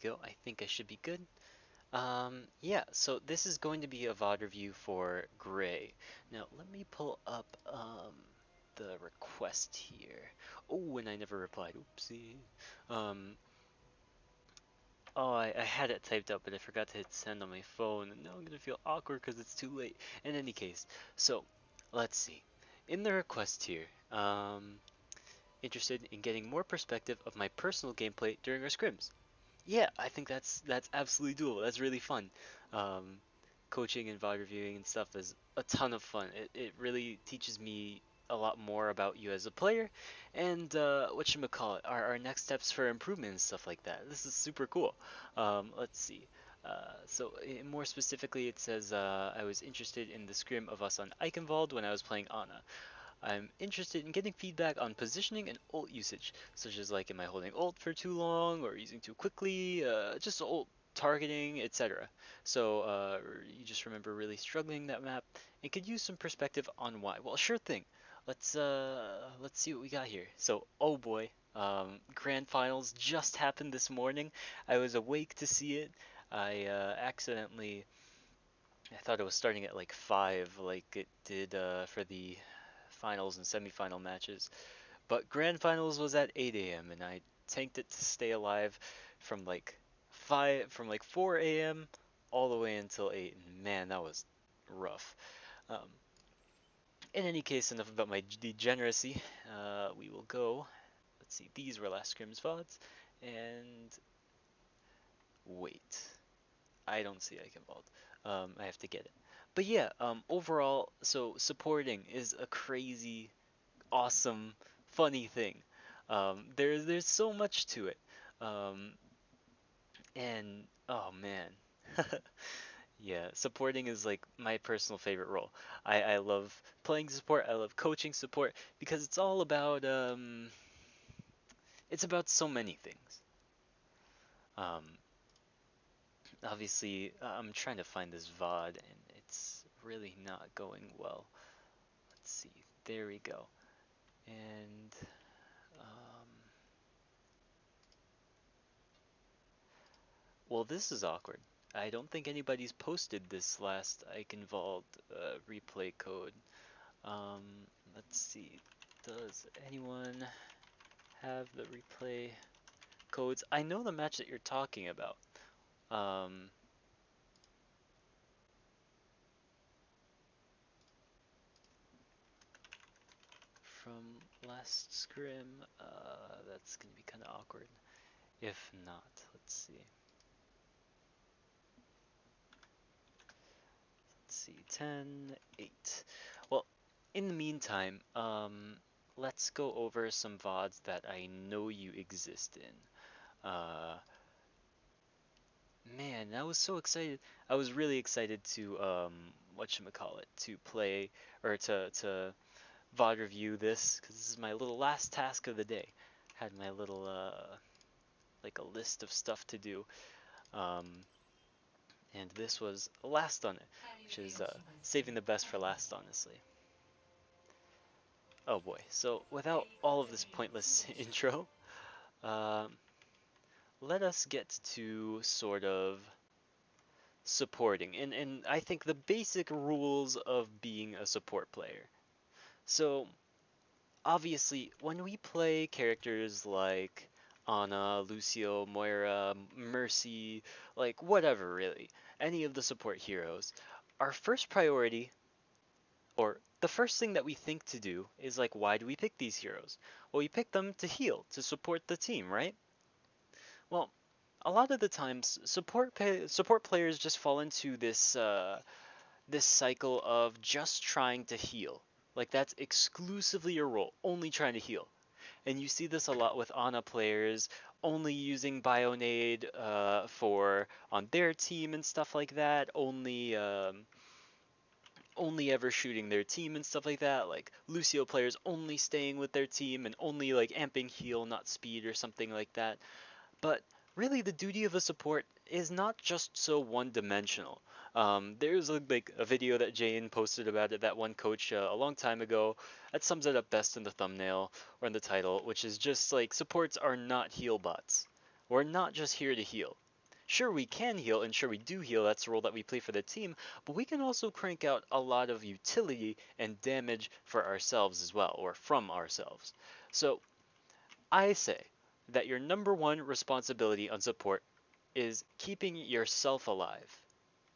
we go. I think I should be good. Yeah, so this is going to be a VOD review for Gray. Now, let me pull up the request here. Oh, and I never replied. Oopsie. Um, oh, I had it typed up, but I forgot to hit send on my phone, and now I'm gonna feel awkward because it's too late. In any case, so let's see. In the request here, interested in getting more perspective of my personal gameplay during our scrims. Yeah, I think that's absolutely doable. That's really fun. Um, Coaching and VOD reviewing and stuff is a ton of fun. It really teaches me a lot more about you as a player, and whatchamacallit, our next steps for improvement and stuff like that. This is super cool. Let's see. More specifically, it says I was interested in the scrim of us on Eichenwald when I was playing Ana. I'm interested in getting feedback on positioning and ult usage, such as like am I holding ult for too long or using too quickly, just ult targeting, etc. So you just remember really struggling that map and could use some perspective on why. Well, sure thing. Let's see what we got here. So, oh boy, grand finals just happened this morning. I was awake to see it. I accidentally I thought it was starting at like 5 like it did for the finals and semifinal matches. But grand finals was at 8 a.m. and I tanked it to stay alive from like 4 a.m. all the way until 8. And man, that was rough. Um, in any case, enough about my degeneracy. We will go. Let's see. These were last scrims VODs, and wait. I don't see Eichenwald. I have to get it. But yeah, overall, so supporting is a crazy awesome, funny thing. There's so much to it, um, and oh man, yeah, supporting is like my personal favorite role. I love playing support. I love coaching support because it's about so many things. Um, Obviously, I'm trying to find this VOD and it's really not going well. Let's see. There we go. And um, well, this is awkward. I don't think anybody's posted this last Eichenwald replay code. Um, let's see. Does anyone have the replay codes? I know the match that you're talking about. Um, from last scrim, that's gonna be kind of awkward. If not, let's see. Let's see, 10, 8. Well, in the meantime, let's go over some VODs that I know you exist in. Man, I was so excited. I was really excited to whatchamacallit, to play or to VOD review this because this is my little last task of the day. Had my little like a list of stuff to do. Um, and this was last on it, which is saving the best for last, honestly. Oh boy, so without all of this pointless intro, um, let us get to sort of supporting, and I think the basic rules of being a support player. So, obviously, when we play characters like Ana, Lucio, Moira, Mercy, like whatever really, any of the support heroes, our first priority or the first thing that we think to do is like, why do we pick these heroes? Well, we pick them to heal, to support the team, right? Well, a lot of the times, support players just fall into this cycle of just trying to heal. Like that's exclusively your role, only trying to heal. And you see this a lot with Ana players only using Bionade for on their team and stuff like that, only ever shooting their team and stuff like that, like Lucio players only staying with their team and only like amping heal, not speed or something like that. But really the duty of a support is not just so one-dimensional. There's like a video that Jane posted about it, that one coach a long time ago, that sums it up best in the thumbnail or in the title, which is just like supports are not heal bots. We're not just here to heal. Sure, we can heal, and sure, we do heal. That's the role that we play for the team, but we can also crank out a lot of utility and damage for ourselves as well, or from ourselves. So, I say that your number one responsibility on support is keeping yourself alive.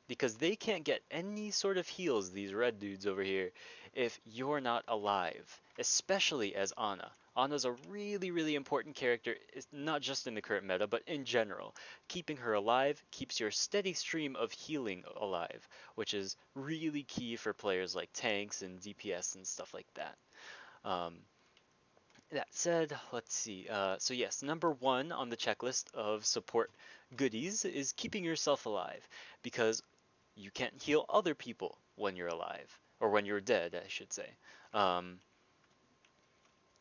Because they can't get any sort of heals, these red dudes over here, if you're not alive. Especially as Ana. Ana's a really, really important character, not just in the current meta, but in general. Keeping her alive keeps your steady stream of healing alive, which is really key for players like tanks and DPS and stuff like that. Um, that said, let's see. So yes, number one on the checklist of support goodies is keeping yourself alive, because you can't heal other people when you're alive, or when you're dead, I should say. Um,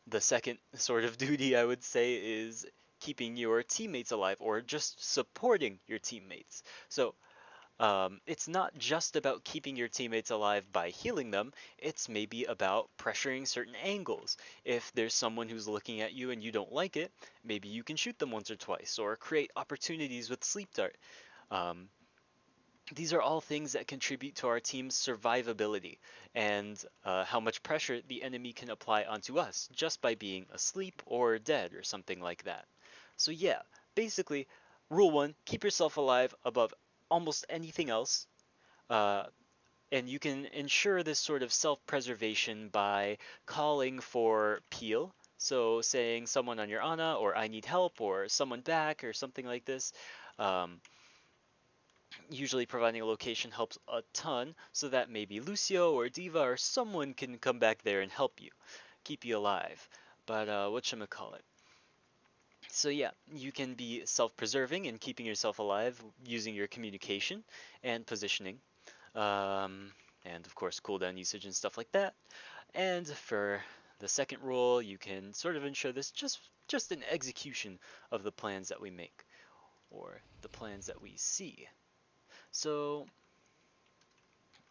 the second sort of duty I would say is keeping your teammates alive, or just supporting your teammates. So it's not just about keeping your teammates alive by healing them, it's maybe about pressuring certain angles. If there's someone who's looking at you and you don't like it, maybe you can shoot them once or twice, or create opportunities with Sleep Dart. Um, these are all things that contribute to our team's survivability and how much pressure the enemy can apply onto us just by being asleep or dead or something like that. So yeah, basically, rule one, keep yourself alive above almost anything else. Uh, and you can ensure this sort of self-preservation by calling for peel. So saying someone on your Ana, or I need help, or someone back, or something like this. Um, Usually providing a location helps a ton, so that maybe Lucio or Diva or someone can come back there and help you, keep you alive. But whatchamacallit. So yeah, you can be self-preserving and keeping yourself alive using your communication and positioning. Um, and of course cooldown usage and stuff like that. And for the second rule, you can sort of ensure this just in execution of the plans that we make, or the plans that we see. So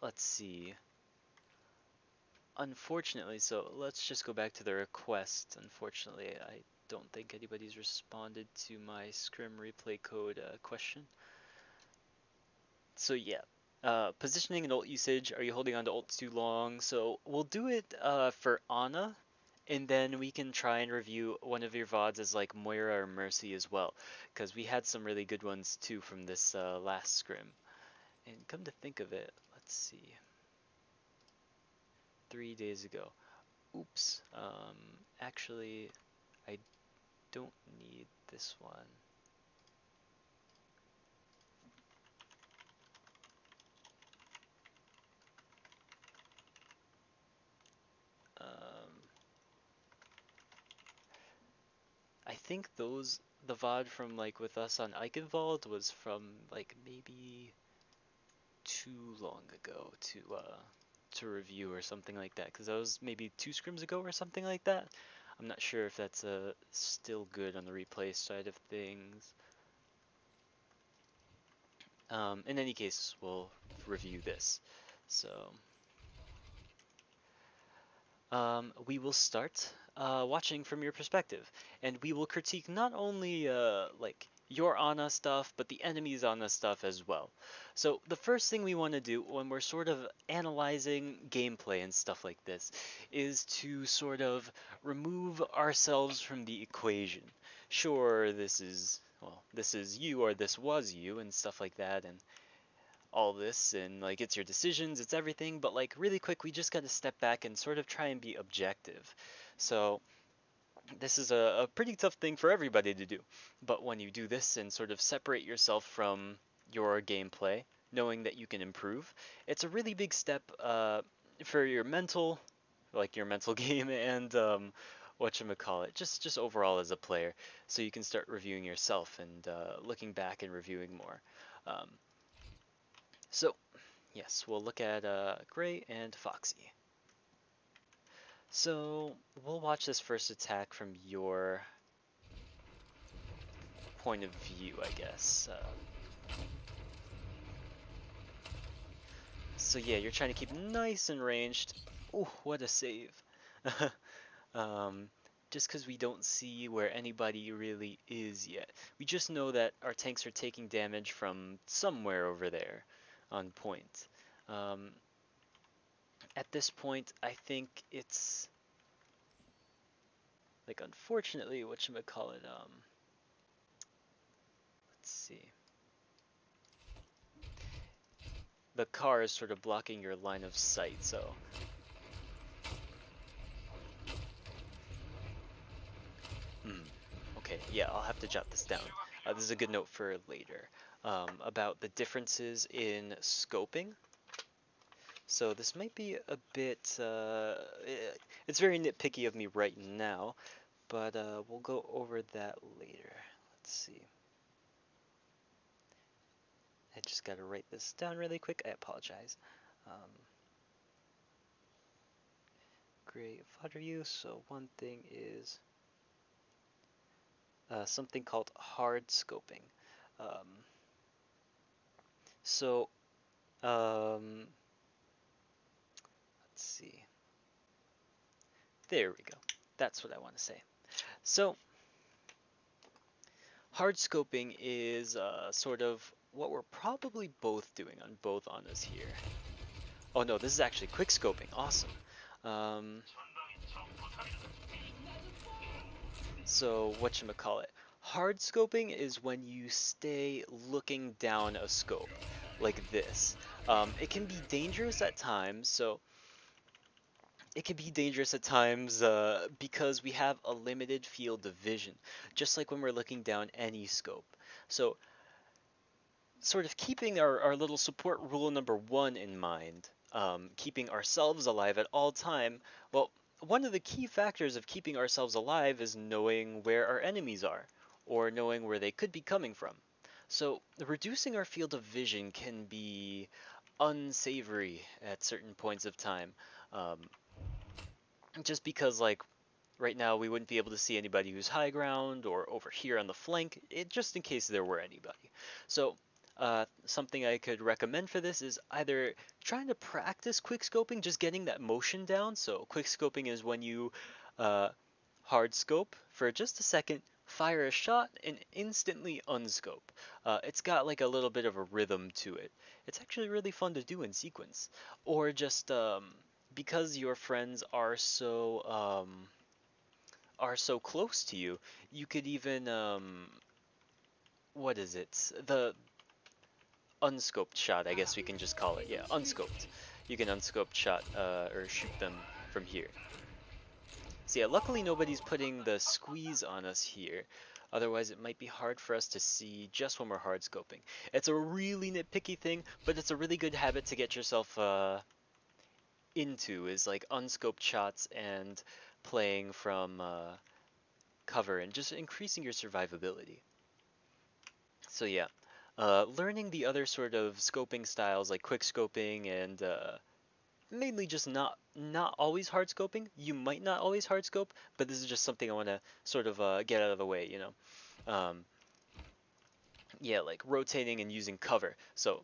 let's see. Unfortunately, so let's just go back to the request. Unfortunately, I don't think anybody's responded to my scrim replay code question. So yeah, positioning and ult usage. Are you holding on to ults too long? So we'll do it for Ana, and then we can try and review one of your VODs as like Moira or Mercy as well, because we had some really good ones too from this last scrim. And come to think of it, let's see. 3 days ago. Oops. Actually, I don't need this one. Um, I think the VOD from like with us on Eichenwald was from like maybe too long ago to review or something like that, because that was maybe 2 scrims ago or something like that. I'm not sure if that's still good on the replay side of things. In any case, we'll review this. So we will start watching from your perspective, and we will critique not only like your Ana stuff, but the enemy's Ana stuff as well. So the first thing we want to do when we're sort of analyzing gameplay and stuff like this is to sort of remove ourselves from the equation. Sure, this is you, or this was you, and stuff like that, and all this, and like it's your decisions, it's everything, but like really quick, we just got to step back and sort of try and be objective. So this is a pretty tough thing for everybody to do, but when you do this and sort of separate yourself from your gameplay, knowing that you can improve, it's a really big step for your mental, like your mental game, and whatchamacallit, just overall as a player, so you can start reviewing yourself and looking back and reviewing more. um, so yes, we'll look at Gray and Foxy. So we'll watch this first attack from your point of view, I guess. So yeah, you're trying to keep nice and ranged. Ooh, what a save. um, just because we don't see where anybody really is yet. We just know that our tanks are taking damage from somewhere over there on point. At this point, I think it's like, unfortunately, whatchamacallit, let's see. The car is sort of blocking your line of sight, so. Okay, yeah, I'll have to jot this down. This is a good note for later, about the differences in scoping. So this might be a bit, it's very nitpicky of me right now, but we'll go over that later. Let's see. I just gotta write this down really quick. I apologize. Great fodder use. So one thing is something called hard scoping. So let's see. There we go. That's what I want to say. So hard scoping is sort of what we're probably both doing on both on us here. Oh no, this is actually quick scoping. Awesome. So whatchamacallit. Hard scoping is when you stay looking down a scope, like this. It can be dangerous at times, because we have a limited field of vision, just like when we're looking down any scope. So sort of keeping our little support rule number 1 in mind, keeping ourselves alive at all time, well, one of the key factors of keeping ourselves alive is knowing where our enemies are, or knowing where they could be coming from. So reducing our field of vision can be unsavory at certain points of time, just because, like, right now we wouldn't be able to see anybody who's high ground or over here on the flank, just in case there were anybody. So something I could recommend for this is either trying to practice quickscoping, just getting that motion down. So quickscoping is when you hard scope for just a second, fire a shot, and instantly unscope. It's got like a little bit of a rhythm to it. It's actually really fun to do in sequence. Or just because your friends are so close to you, you could even what is it? The unscoped shot, I guess we can just call it. Yeah, unscoped. You can unscoped shot or shoot them from here. So yeah, luckily nobody's putting the squeeze on us here. Otherwise, it might be hard for us to see just when we're hard scoping. It's a really nitpicky thing, but it's a really good habit to get yourself into, is like unscoped shots and playing from cover and just increasing your survivability. So yeah, learning the other sort of scoping styles like quick scoping and mainly just not always hard scoping. You might not always hard scope, but this is just something I want to sort of get out of the way, you know. Yeah, like rotating and using cover. So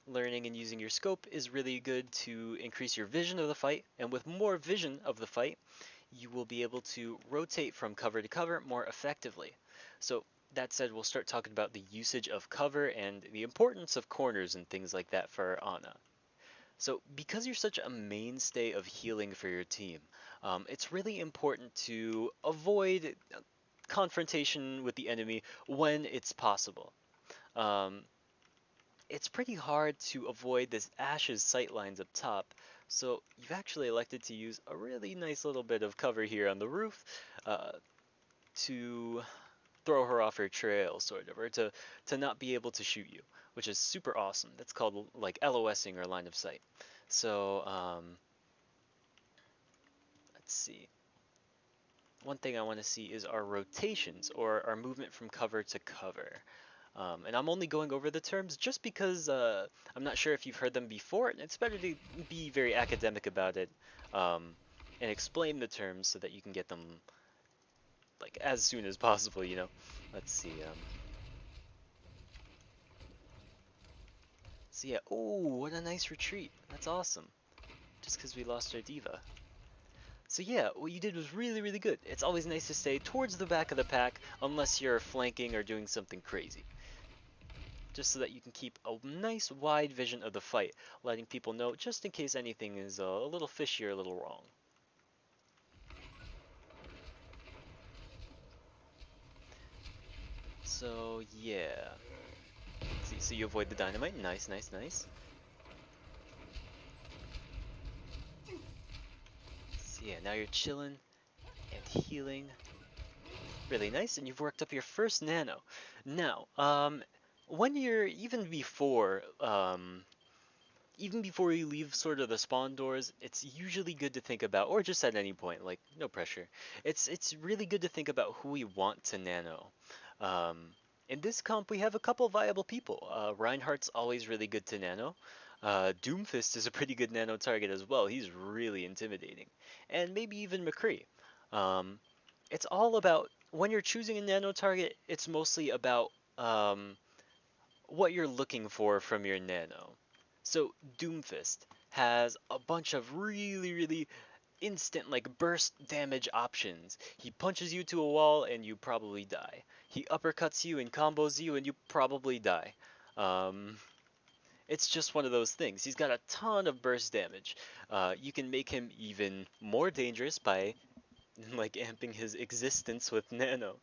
learning and using your scope is really good to increase your vision of the fight, and with more vision of the fight, you will be able to rotate from cover to cover more effectively. So that said, we'll start talking about the usage of cover and the importance of corners and things like that for Ana. So because you're such a mainstay of healing for your team, it's really important to avoid confrontation with the enemy when it's possible. It's pretty hard to avoid this Ash's sightlines up top, so you've actually elected to use a really nice little bit of cover here on the roof to throw her off her trail, sort of, or to not be able to shoot you, which is super awesome. That's called like LOSing, or line of sight. So let's see. One thing I want to see is our rotations, or our movement from cover to cover. And I'm only going over the terms just because I'm not sure if you've heard them before, and it's better to be very academic about it and explain the terms so that you can get them like as soon as possible, you know. Let's see. So yeah, oh, what a nice retreat. That's awesome. Just because we lost our diva. So yeah, what you did was really, really good. It's always nice to stay towards the back of the pack unless you're flanking or doing something crazy. Just so that you can keep a nice wide vision of the fight, letting people know just in case anything is a little fishy or a little wrong. So yeah. See, so you avoid the dynamite. Nice, nice, nice. So yeah, now you're chilling and healing. Really nice, and you've worked up your first nano. Now, when you're even before you leave sort of the spawn doors, it's usually good to think about, or just at any point, like no pressure. It's really good to think about who we want to nano. Um, in this comp, we have a couple viable people. Reinhardt's always really good to nano. Doomfist is a pretty good nano target as well. He's really intimidating, and maybe even McCree. Um, it's all about when you're choosing a nano target. It's mostly about what you're looking for from your nano. So Doomfist has a bunch of really, really instant like burst damage options. He punches you to a wall and you probably die. He uppercuts you and combos you and you probably die. Um, it's just one of those things. He's got a ton of burst damage. You can make him even more dangerous by like amping his existence with nano.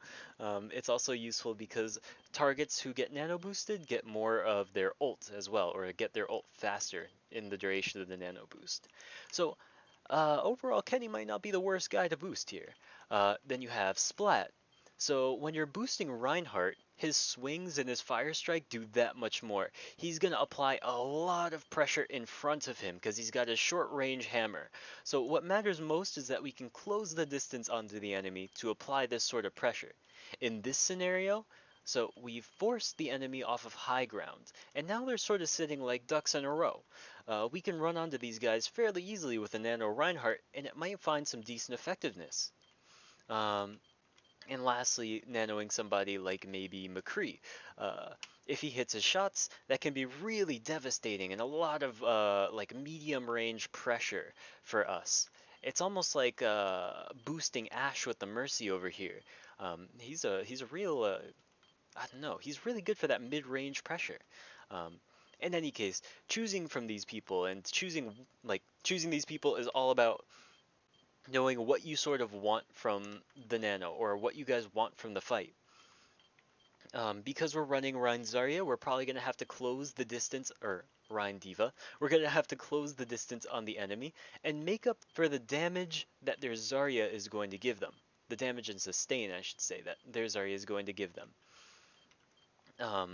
It's also useful because targets who get nano boosted get more of their ult as well, or get their ult faster in the duration of the nano boost. So overall, Kenny might not be the worst guy to boost here. Then you have Splat. So when you're boosting Reinhardt, his swings and his fire strike do that much more. He's going to apply a lot of pressure in front of him because he's got a short range hammer. So what matters most is that we can close the distance onto the enemy to apply this sort of pressure. In this scenario, so we've forced the enemy off of high ground, and now they're sort of sitting like ducks in a row. We can run onto these guys fairly easily with a Nano Reinhardt, and it might find some decent effectiveness. And lastly, nanoing somebody like maybe McCree. If he hits his shots, that can be really devastating and a lot of like medium range pressure for us. It's almost like boosting Ash with the Mercy over here. He's a real I don't know. He's really good for that mid range pressure. Um, in any case, choosing from these people and choosing these people is all about knowing what you sort of want from the nano or what you guys want from the fight. Because we're running Rein Zarya, we're probably going to have to close the distance, or Rein Diva, we're going to have to close the distance on the enemy and make up for the damage that their Zarya is going to give them. The damage and sustain, I should say, that their Zarya is going to give them.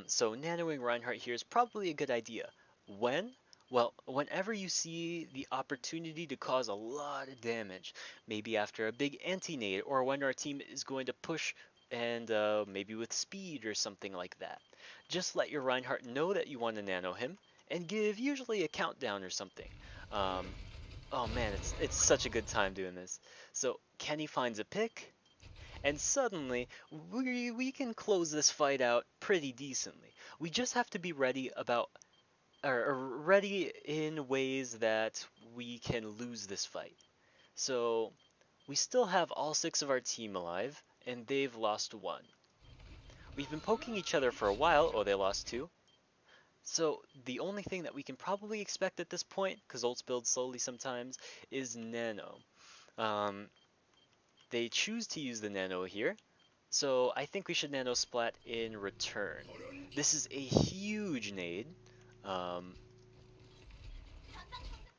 So nanoing Reinhardt here is probably a good idea. When? Well, whenever you see the opportunity to cause a lot of damage, maybe after a big anti-nade, or when our team is going to push and maybe with speed or something like that. Just let your Reinhardt know that you want to nano him, and give usually a countdown or something. Oh man, it's such a good time doing this. So Kenny finds a pick, and suddenly we can close this fight out pretty decently. We just have to be ready ready in ways that we can lose this fight. So we still have all 6 of our team alive, and they've lost 1. We've been poking each other for a while. Oh, they lost 2. So the only thing that we can probably expect at this point, because ults build slowly sometimes, is nano. They choose to use the nano here, so I think we should nano splat in return. This is a huge nade.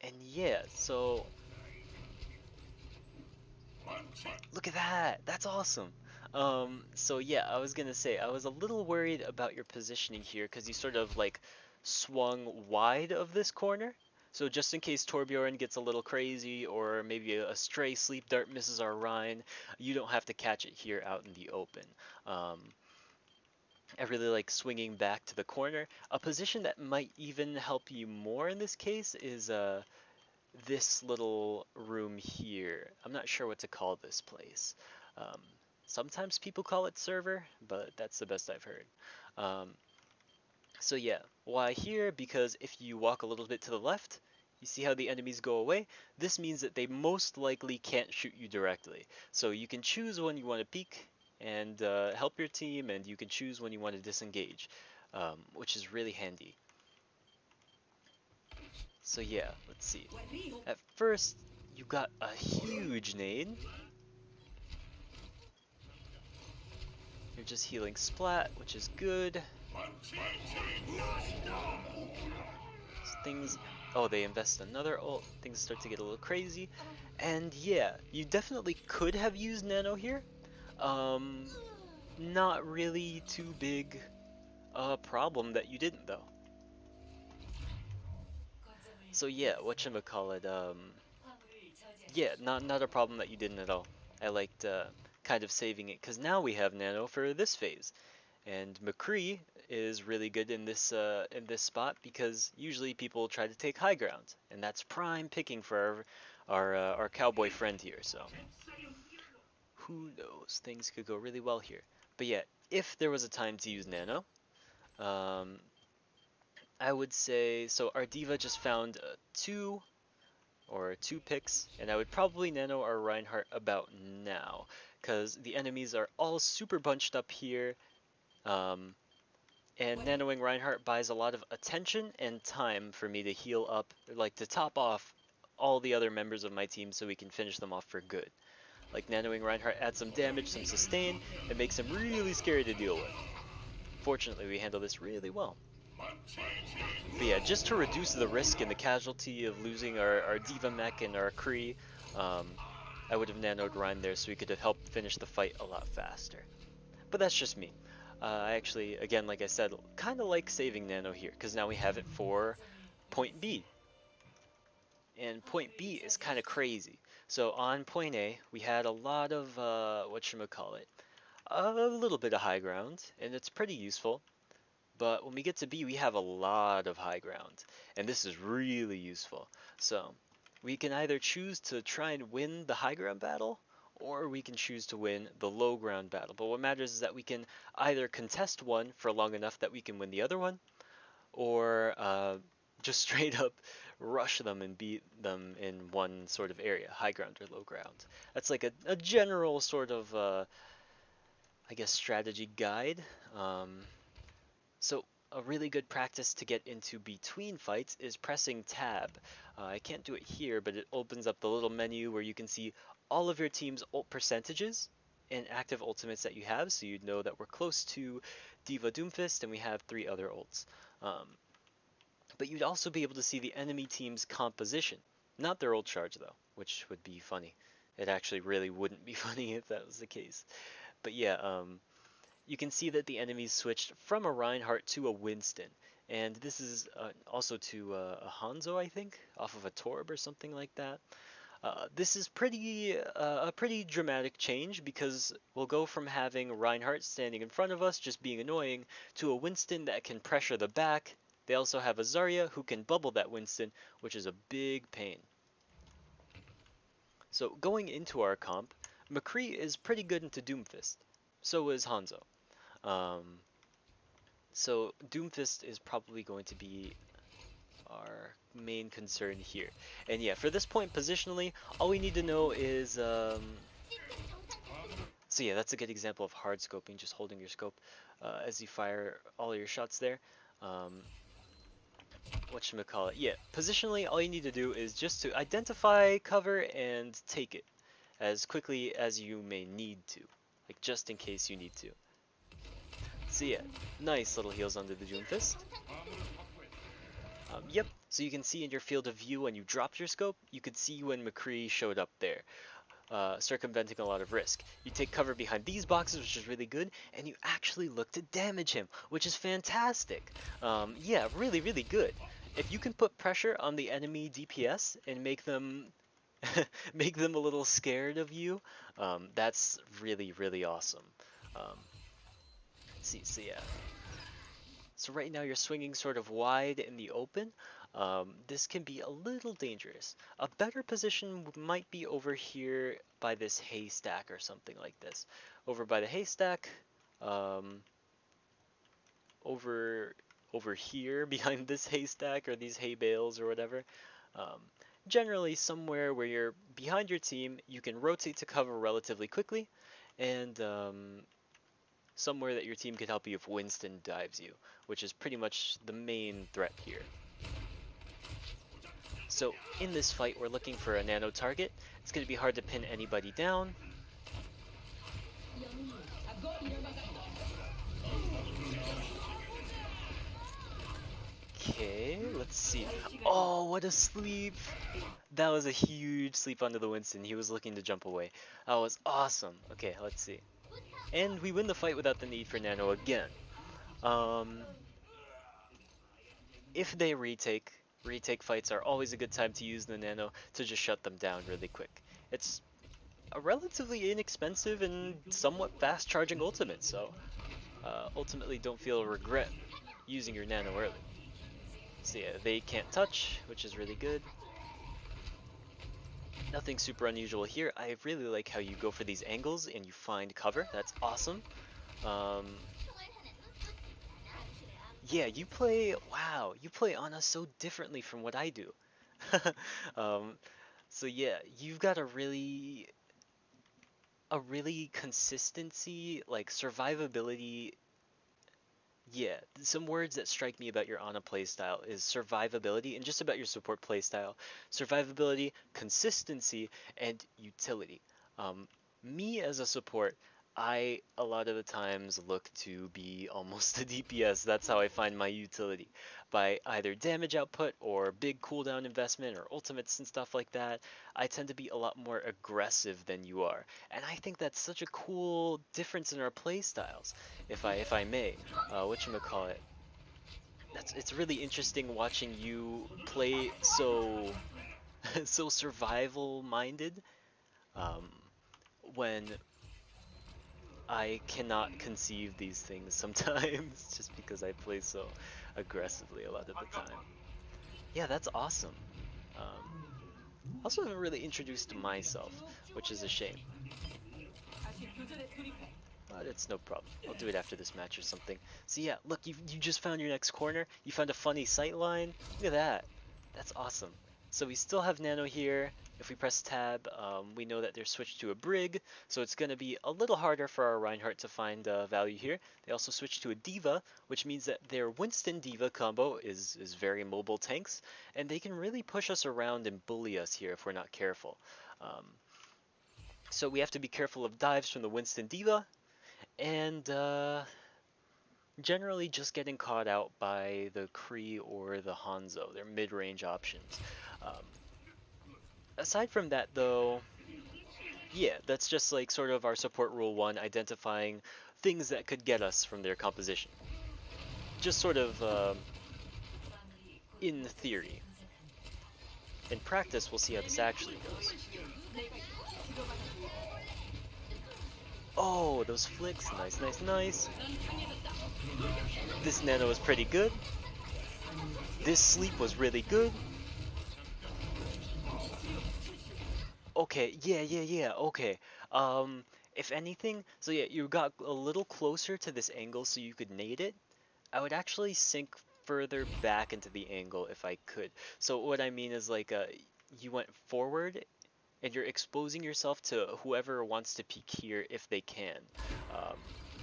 And yeah, so look at that. That's awesome. So yeah, I was gonna say, I was a little worried about your positioning here because you sort of like swung wide of this corner. So just in case Torbjorn gets a little crazy or maybe a stray sleep dart misses our Rhine, you don't have to catch it here out in the open. I really like swinging back to the corner. A position that might even help you more in this case is this little room here. I'm not sure what to call this place. Um, Sometimes people call it server, but that's the best I've heard. So yeah, why here? Because if you walk a little bit to the left, You see how the enemies go away? This means that they most likely can't shoot you directly. So you can choose when you want to peek and help your team, and you can choose when you want to disengage, which is really handy. So yeah, let's see. At first, you got a huge nade. You're just healing Splat, which is good. Things... Oh, they invest another ult. Things start to get a little crazy. And yeah, you definitely could have used Nano here. Not really too big a problem that you didn't, though. So yeah, whatchamacallit, yeah, not a problem that you didn't at all. I liked kind of saving it, because now we have Nano for this phase. And McCree is really good in this spot, because usually people try to take high ground, and that's prime picking for our cowboy friend here. So who knows, things could go really well here. But yeah, if there was a time to use Nano, um, I would say, so our diva just found two picks, and I would probably Nano our Reinhardt about now, because the enemies are all super bunched up here. And nanoing Reinhardt buys a lot of attention and time for me to heal up, like to top off all the other members of my team so we can finish them off for good. Like nanoing Reinhardt adds some damage, some sustain, and makes him really scary to deal with. Fortunately, we handle this really well. But yeah, just to reduce the risk and the casualty of losing our Diva mech and our Kree, I would have nanoed Rein there so we could have helped finish the fight a lot faster. But that's just me. I actually, again, like I said, kind of like saving Nano here, because now we have it for point B. And point B is kind of crazy. So on point A, we had a lot of, whatchamacallit, a little bit of high ground, and it's pretty useful. But when we get to B, we have a lot of high ground, and this is really useful. So we can either choose to try and win the high ground battle, or we can choose to win the low ground battle. But what matters is that we can either contest one for long enough that we can win the other one, or just straight up rush them and beat them in one sort of area, high ground or low ground. That's like a general sort of, I guess, strategy guide. So a really good practice to get into between fights is pressing tab. I can't do it here, but it opens up the little menu where you can see all of your team's ult percentages and active ultimates that you have, so you'd know that we're close to Diva Doomfist and we have 3 other ults. But you'd also be able to see the enemy team's composition. Not their ult charge though, which would be funny. It actually really wouldn't be funny if that was the case. But yeah, you can see that the enemies switched from a Reinhardt to a Winston. And this is also to a Hanzo, I think, off of a Torb or something like that. This is a pretty dramatic change, because we'll go from having Reinhardt standing in front of us just being annoying to a Winston that can pressure the back. They also have a Zarya who can bubble that Winston, which is a big pain. So going into our comp, McCree is pretty good into Doomfist. So is Hanzo. So Doomfist is probably going to be our main concern here. And yeah, for this point positionally, all we need to know is, so yeah, that's a good example of hard scoping, just holding your scope as you fire all your shots there. Whatchamacallit, yeah, positionally all you need to do is just to identify cover and take it as quickly as you may need to, like just in case you need to. So yeah, nice little heals under the Doomfist. Yep, so you can see in your field of view when you dropped your scope, you could see when McCree showed up there, circumventing a lot of risk. You take cover behind these boxes, which is really good, and you actually look to damage him, which is fantastic. Yeah, really, really good. If you can put pressure on the enemy DPS and make them make them a little scared of you, that's really, really awesome. Let's see, so yeah. So right now you're swinging sort of wide in the open. This can be a little dangerous. A better position might be over here by this haystack or something like this. Over by the haystack, over here behind this haystack or these hay bales or whatever. Um, Generally, somewhere where you're behind your team, you can rotate to cover relatively quickly, and somewhere that your team can help you if Winston dives you, which is pretty much the main threat here. So in this fight, we're looking for a nano target. It's going to be hard to pin anybody down. Okay, let's see. Oh, what a sleep! That was a huge sleep onto the Winston. He was looking to jump away. That was awesome. Okay, let's see. And we win the fight without the need for nano again. Um, if they retake fights are always a good time to use the nano to just shut them down really quick. It's a relatively inexpensive and somewhat fast charging ultimate, so ultimately don't feel regret using your nano early. So yeah, they can't touch, which is really good. Nothing super unusual here. I really like how you go for these angles and you find cover. That's awesome. Um, yeah, wow, you play Ana so differently from what I do. um, so yeah, you've got a really consistency, like survivability. Yeah, some words that strike me about your Ana playstyle is survivability, and just about your support playstyle. Survivability, consistency, and utility. Um, Me as a support, I a lot of the times look to be almost a DPS. That's how I find my utility. By either damage output or big cooldown investment or ultimates and stuff like that, I tend to be a lot more aggressive than you are. And I think that's such a cool difference in our playstyles, if I may. Whatchamacallit. It's really interesting watching you play so so survival minded, um, when I cannot conceive these things sometimes just because I play so aggressively a lot of the time. Yeah, that's awesome. Also haven't really introduced myself, which is a shame. But it's no problem. I'll do it after this match or something. So yeah, look, you just found your next corner. You found a funny sight line. Look at that. That's awesome. So we still have Nano here. If we press tab, we know that they're switched to a Brig, so it's going to be a little harder for our Reinhardt to find value here. They also switched to a Diva, which means that their Winston Diva combo is very mobile tanks, and they can really push us around and bully us here if we're not careful. Um, so we have to be careful of dives from the Winston Diva, and generally just getting caught out by the Kree or the Hanzo, their mid-range options. Um, Aside from that, though, yeah, that's just like sort of our support rule one, identifying things that could get us from their composition. Just sort of in theory. In practice, we'll see how this actually goes. Oh, those flicks. Nice, nice, nice. This nano was pretty good. This sleep was really good. Okay, yeah, okay. If anything, so yeah, you got a little closer to this angle so you could nade it. I would actually sink further back into the angle if I could. So what I mean is like, you went forward and you're exposing yourself to whoever wants to peek here if they can. Um,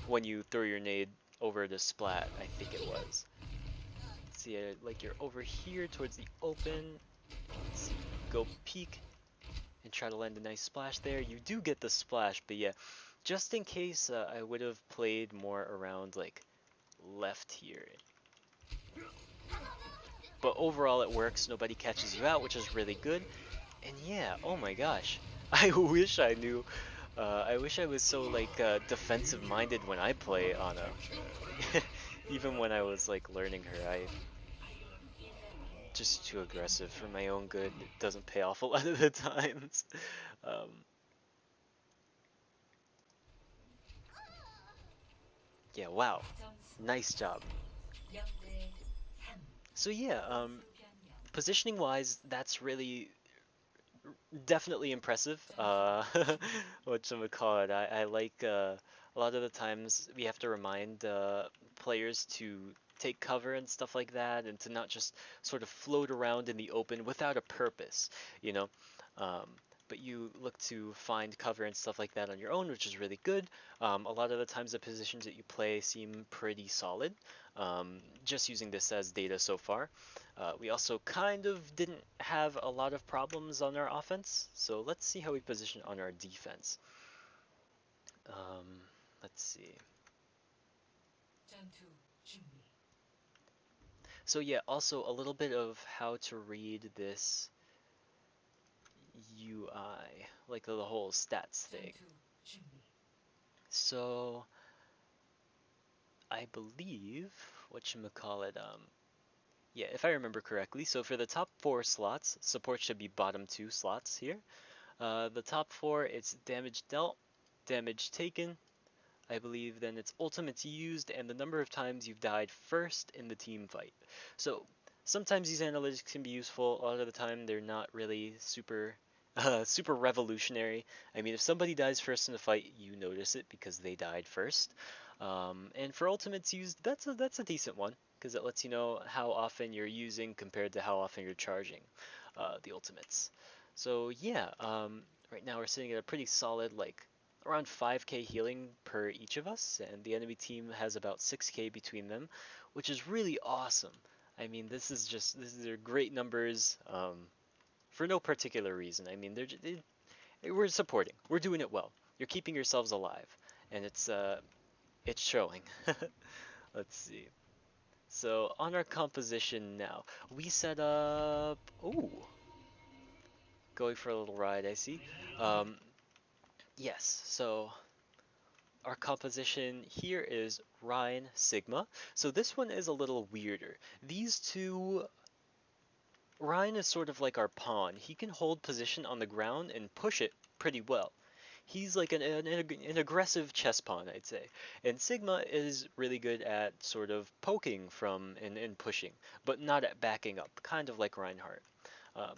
when you throw your nade over the splat, I think it was. See, like you're over here towards the open. Let's go peek and try to land a nice splash there. You do get the splash, but yeah, just in case, I would have played more around like left here. But overall it works, nobody catches you out, which is really good. And yeah, oh my gosh. I wish I knew, I wish I was so like defensive minded when I play Ana. Even when I was like learning her, I just too aggressive for my own good. It doesn't pay off a lot of the times. Um, yeah, wow. Nice job. So yeah, positioning wise, that's really definitely impressive. Whatchamacallit, I like a lot of the times we have to remind players to take cover and stuff like that, and to not just sort of float around in the open without a purpose, you know. Um, but you look to find cover and stuff like that on your own, which is really good. A lot of the times the positions that you play seem pretty solid, just using this as data so far. We also kind of didn't have a lot of problems on our offense, so let's see how we position on our defense. Um, let's see. So yeah, also a little bit of how to read this UI, like the whole stats thing. So I believe whatchamacallit, yeah, if I remember correctly, so for the top 4 slots, support should be bottom 2 slots here. The top 4, it's damage dealt, damage taken, I believe, then it's ultimates used, and the number of times you've died first in the team fight. So sometimes these analytics can be useful, a lot of the time they're not really super revolutionary. I mean, if somebody dies first in the fight, you notice it because they died first. And for ultimates used, that's a decent one because it lets you know how often you're using compared to how often you're charging the ultimates. So yeah, right now we're sitting at a pretty solid like around 5k healing per each of us, and the enemy team has about 6k between them, which is really awesome. I mean, these are great numbers for no particular reason. I mean, we're supporting, we're doing it well. You're keeping yourselves alive, and it's showing. Let's see. So on our composition now, we set up. Oh, going for a little ride. I see. Um, yes. So our composition here is Rhine Sigma. So this one is a little weirder. These two, Rhine is sort of like our pawn. He can hold position on the ground and push it pretty well. He's like an aggressive chess pawn, I'd say. And Sigma is really good at sort of poking from and pushing, but not at backing up, kind of like Reinhardt.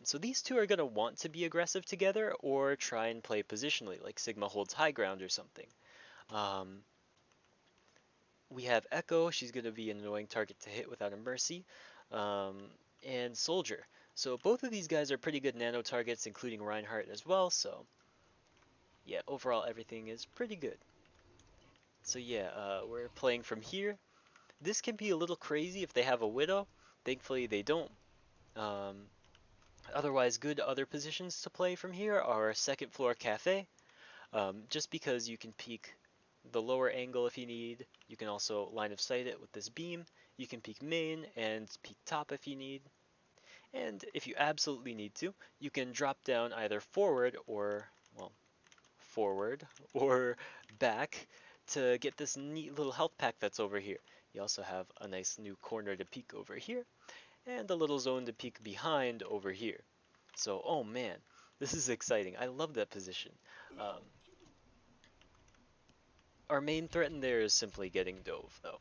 So these two are going to want to be aggressive together or try and play positionally, like Sigma holds high ground or something. Um, we have Echo, she's going to be an annoying target to hit without a mercy, um, and Soldier. So both of these guys are pretty good nano targets, including Reinhardt as well, so yeah, overall everything is pretty good. So yeah, we're playing from here. This can be a little crazy if they have a Widow. Thankfully they don't. Um, Otherwise, good other positions to play from here are second floor cafe, just because you can peek the lower angle if you need. You can also line of sight it with this beam. You can peek main and peek top if you need. And if you absolutely need to, you can drop down either forward or, well, forward or back to get this neat little health pack that's over here. You also have a nice new corner to peek over here and a little zone to peek behind over here. So, oh man, this is exciting. I love that position. Um, our main threat in there is simply getting dove though.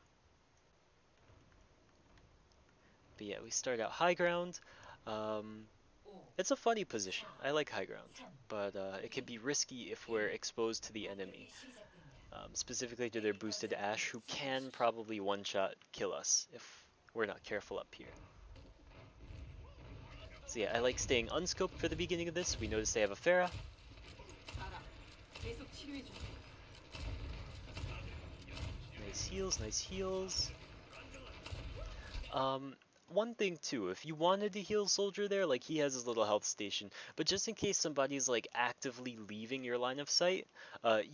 But yeah, we start out high ground. Um, it's a funny position. I like high ground, but it can be risky if we're exposed to the enemy. Specifically to their boosted Ashe, who can probably one-shot kill us if we're not careful up here. So yeah, I like staying unscoped for the beginning of this. We notice they have a Pharah. Nice heals, nice heals. One thing too, if you wanted to heal Soldier there, like he has his little health station, but just in case somebody's like actively leaving your line of sight,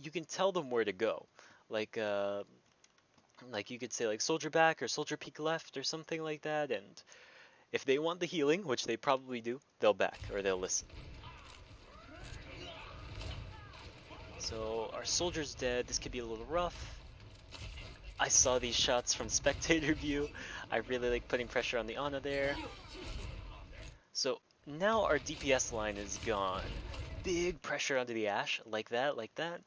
you can tell them where to go. Like you could say like Soldier back or Soldier peek left or something like that, and if they want the healing, which they probably do, they'll back or they'll listen. So our Soldier's dead. This could be a little rough. I saw these shots from spectator view. I really like putting pressure on the Ana there. So now our DPS line is gone. Big pressure onto the Ashe, like that, like that.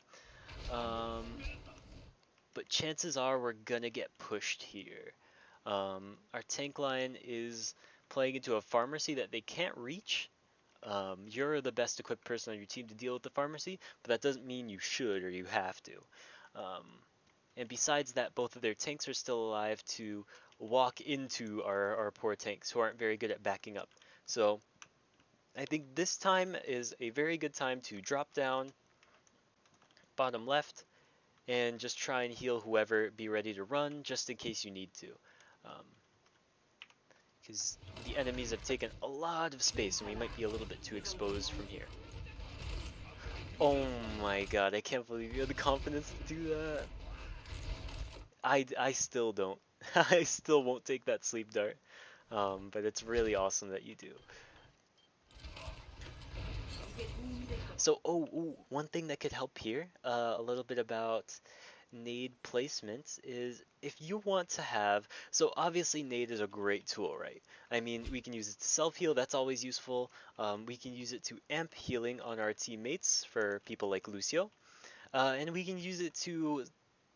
But chances are we're gonna get pushed here. Our tank line is playing into a pharmacy that they can't reach. You're the best equipped person on your team to deal with the pharmacy, but that doesn't mean you should or you have to. Um, And besides that, both of their tanks are still alive to walk into our poor tanks who aren't very good at backing up. So I think this time is a very good time to drop down bottom left and just try and heal whoever, be ready to run just in case you need to. Because the enemies have taken a lot of space and we might be a little bit too exposed from here. Oh my god, I can't believe you had the confidence to do that. I still don't. I still won't take that sleep dart. But it's really awesome that you do. So, one thing that could help here, a little bit about nade placement is if you want to have, so obviously nade is a great tool, right? I mean, we can use it to self-heal, that's always useful. We can use it to amp healing on our teammates for people like Lucio. And we can use it to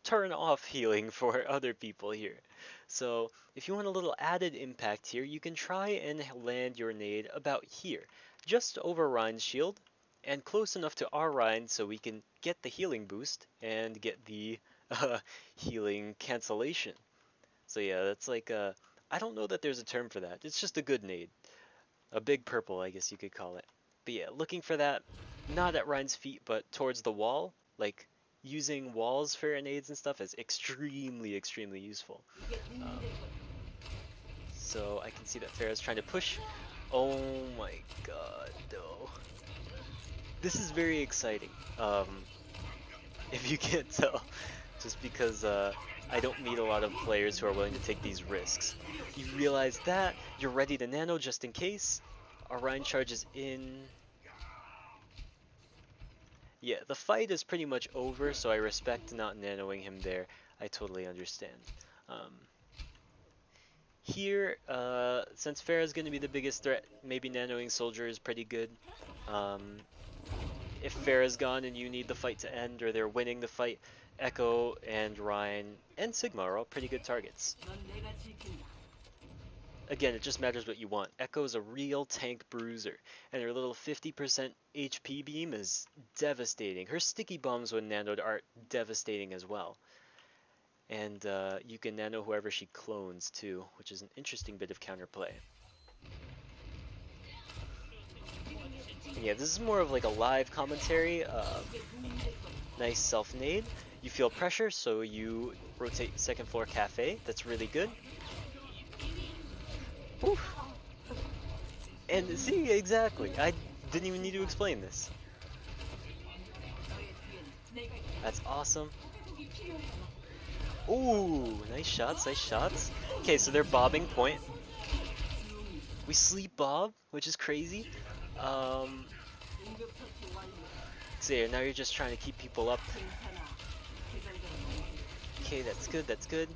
turn off healing for other people here. So if you want a little added impact here, you can try and land your nade about here, just over Rhein's shield, and close enough to our Rhine so we can get the healing boost and get the healing cancellation. So yeah, that's like I don't know that there's a term for that. It's just a good nade. A big purple, I guess you could call it. But yeah, looking for that, not at Rhein's feet, but towards the wall, like using walls for nades and stuff is extremely, extremely useful. So I can see that Farah's trying to push. Oh my god, no. This is very exciting, if you can't tell, just because I don't meet a lot of players who are willing to take these risks. You realize that, you're ready to nano just in case. Orion charges in. Yeah, the fight is pretty much over, so I respect not nanoing him there. I totally understand. Here, since Farah's going to be the biggest threat, maybe nanoing Soldier is pretty good. If Farah's gone and you need the fight to end, or they're winning the fight, Echo and Ryan and Sigma are all pretty good targets. Again, it just matters what you want. Echo's a real tank bruiser, and her little 50% HP beam is devastating. Her sticky bombs when nanoed are devastating as well. And you can nano whoever she clones too, which is an interesting bit of counterplay. And yeah, this is more of like a live commentary. Nice self-nade. You feel pressure, so you rotate second floor cafe. That's really good. Oof. And see, exactly. I didn't even need to explain this. That's awesome. Ooh, nice shots, nice shots. Okay, so they're bobbing point. We sleep bob, which is crazy. So yeah, now you're just trying to keep people up. Okay, that's good, that's good.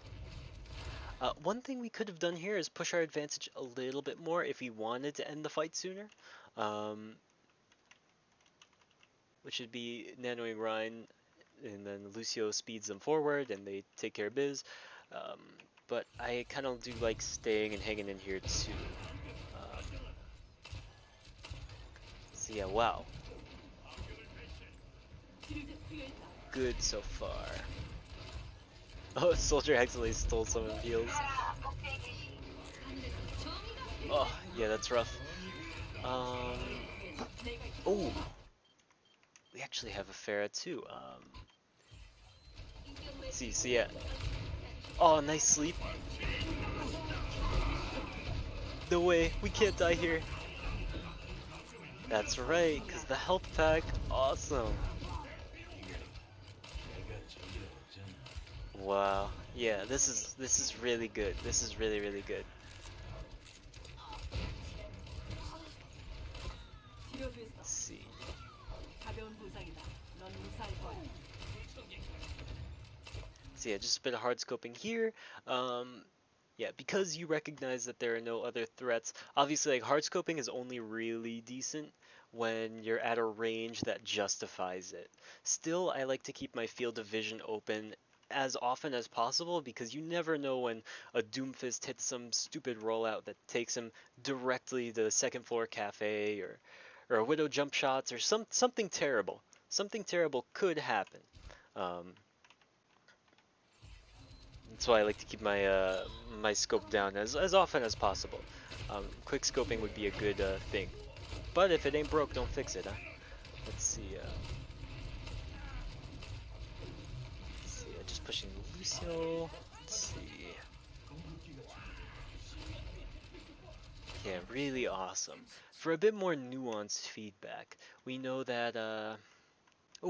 One thing we could have done here is push our advantage a little bit more if we wanted to end the fight sooner. Which would be nanoing Rhine, and then Lucio speeds them forward and they take care of biz. But I kind of do like staying and hanging in here too. So yeah, wow. Good so far. Oh, Soldier actually stole some of heals. Oh, yeah, that's rough. Oh, we actually have a Farah too. Let's see, so yeah. Oh, nice sleep. No way, we can't die here. That's right, because the health pack, awesome. Wow, yeah, this is really good. This is really, really good. Let's see. So yeah, just a bit of hard scoping here. Yeah, because you recognize that there are no other threats. Obviously, like hard scoping is only really decent when you're at a range that justifies it. Still, I like to keep my field of vision open as often as possible because you never know when a Doomfist hits some stupid rollout that takes him directly to the second floor cafe, or a Widow jump shots, or something terrible. Something terrible could happen. That's why I like to keep my my scope down as often as possible. Quick scoping would be a good thing. But if it ain't broke, don't fix it, huh? Let's see. Just pushing Lucio. Let's see. Yeah, really awesome. For a bit more nuanced feedback, we know that oh,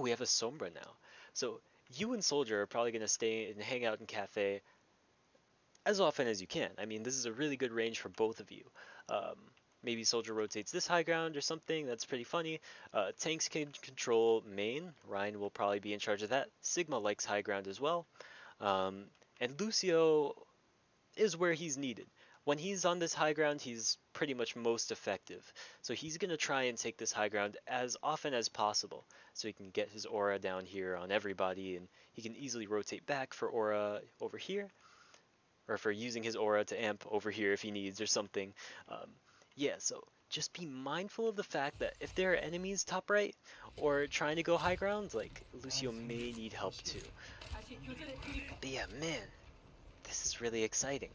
we have a Sombra now. So you and Soldier are probably gonna stay and hang out in Cafe as often as you can. I mean, this is a really good range for both of you. Um, Maybe Soldier rotates this high ground or something. That's pretty funny. Tanks can control main. Ryan will probably be in charge of that. Sigma likes high ground as well. Um, and Lucio is where he's needed. When he's on this high ground, he's pretty much most effective. So he's going to try and take this high ground as often as possible so he can get his aura down here on everybody, and he can easily rotate back for aura over here, or for using his aura to amp over here if he needs or something. Um, yeah, so just be mindful of the fact that if there are enemies top right or trying to go high ground, like Lucio may need help too. But yeah, man, this is really exciting.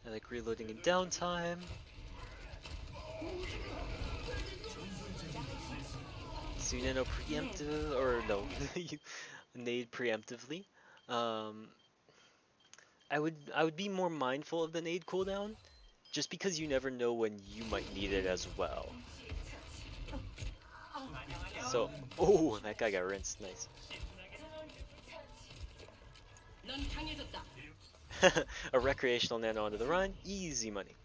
I like reloading in downtime. Sunano preemptive, or no, nade preemptively. Um, I would be more mindful of the nade cooldown, just because you never know when you might need it as well. So, oh, that guy got rinsed, nice. A recreational nano onto the run, easy money.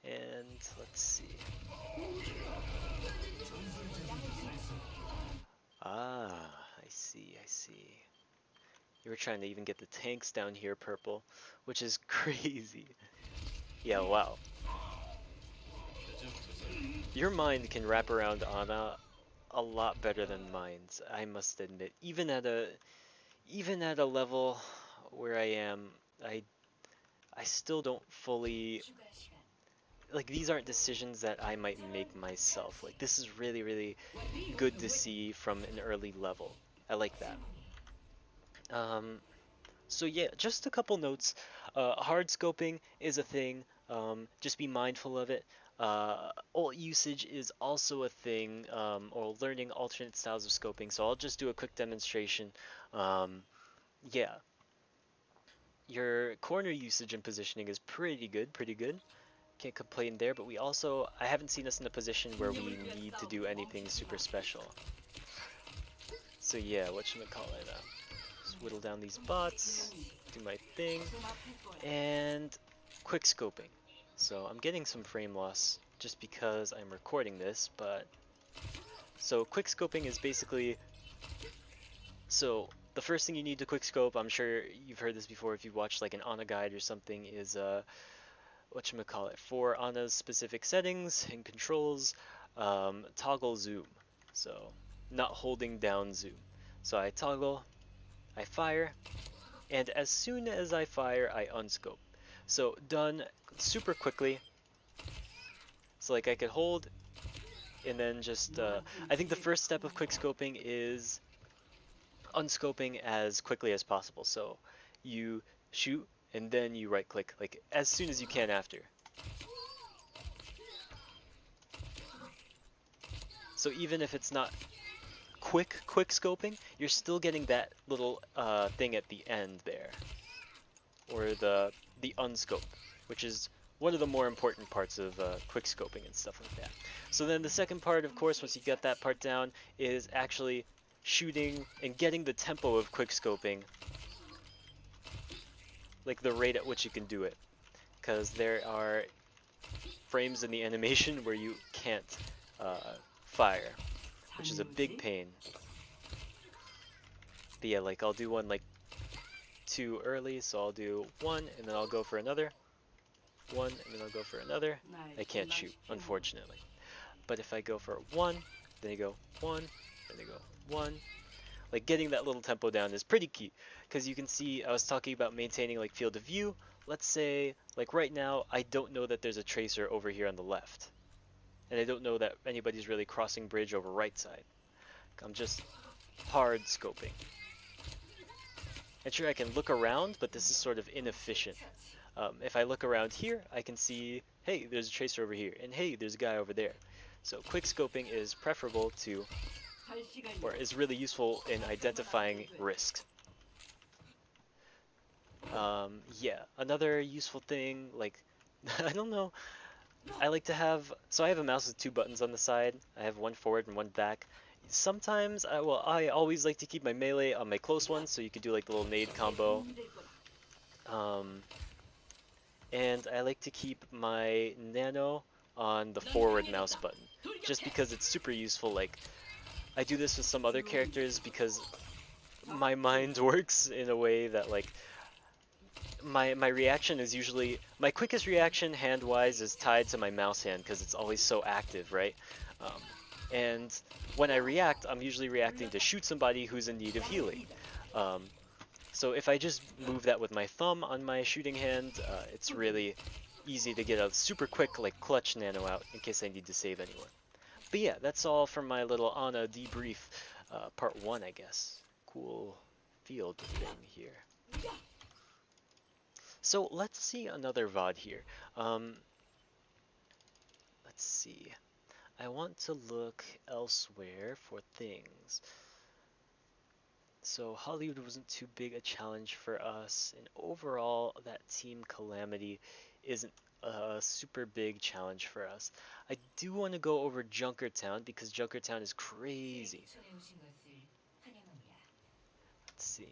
And let's see. Ah, I see, I see. You were trying to even get the tanks down here purple, which is crazy. Yeah, wow. Your mind can wrap around Ana a lot better than mine's, I must admit. Even at a level where I am, I still don't fully, like, these aren't decisions that I might make myself. Like, this is really, really good to see from an early level. I like that. So yeah, just a couple notes. Hard scoping is a thing. Just be mindful of it. Ult usage is also a thing, or learning alternate styles of scoping. So I'll just do a quick demonstration. Yeah, your corner usage and positioning is pretty good, pretty good. Can't complain there, but I haven't seen us in a position where we need to do anything super special. So yeah, whatchamacallit, just whittle down these bots, do my thing, and quick scoping. So I'm getting some frame loss just because I'm recording this, but so quick scoping is basically, so the first thing you need to quick scope, I'm sure you've heard this before if you've watched like an Ana guide or something, is whatchamacallit, for Ana's specific settings and controls, toggle zoom. So not holding down zoom. So I toggle, I fire, and as soon as I fire, I unscope. So done super quickly. So like I could hold, and then just, I think the first step of quick scoping is unscoping as quickly as possible. So you shoot, and then you right click, like as soon as you can after. So even if it's not quick scoping, you're still getting that little thing at the end there, or the unscope, which is one of the more important parts of quick scoping and stuff like that. So then the second part, of course, once you get that part down, is actually shooting and getting the tempo of quick scoping, like the rate at which you can do it, because there are frames in the animation where you can't fire, which is a big pain. But yeah, like I'll do one like too early, so I'll do one and then I'll go for another, one and then I'll go for another. I can't shoot, unfortunately. But if I go for one, then I go one, then I go one, like getting that little tempo down is pretty key, because you can see I was talking about maintaining like field of view. Let's say like right now I don't know that there's a tracer over here on the left. and I don't know that anybody's really crossing bridge over right side. I'm just hard scoping. And sure, I can look around, but this is sort of inefficient. If I look around here, I can see, hey, there's a tracer over here, and hey, there's a guy over there. So quick scoping is preferable to, or is really useful in identifying risks. Yeah, another useful thing, like, I don't know, I like to have, so I have a mouse with 2 buttons on the side. I have one forward and one back. Sometimes, I always like to keep my melee on my close one, so you could do like the little nade combo. And I like to keep my nano on the forward mouse button, just because it's super useful. Like, I do this with some other characters because my mind works in a way that, like, my reaction is usually, my quickest reaction hand-wise is tied to my mouse hand because it's always so active, right? And when I react, I'm usually reacting to shoot somebody who's in need of healing. So if I just move that with my thumb on my shooting hand, it's really easy to get a super quick, like, clutch nano out in case I need to save anyone. But yeah, that's all from my little Ana debrief, part 1, I guess. Cool field thing here. So let's see another VOD here. Let's see. I want to look elsewhere for things. So Hollywood wasn't too big a challenge for us, and overall that Team Calamity isn't a super big challenge for us. I do want to go over Junkertown because Junkertown is crazy. Let's see.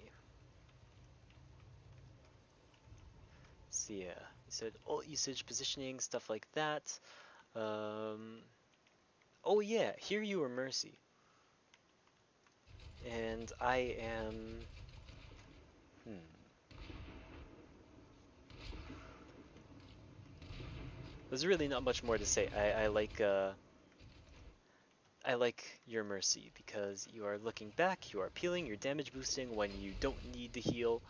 So yeah, you said ult usage, positioning, stuff like that. Oh yeah, Hear You or Mercy. And I am... There's really not much more to say. I like Your Mercy because you are looking back, you are peeling, you're damage boosting when you don't need to heal.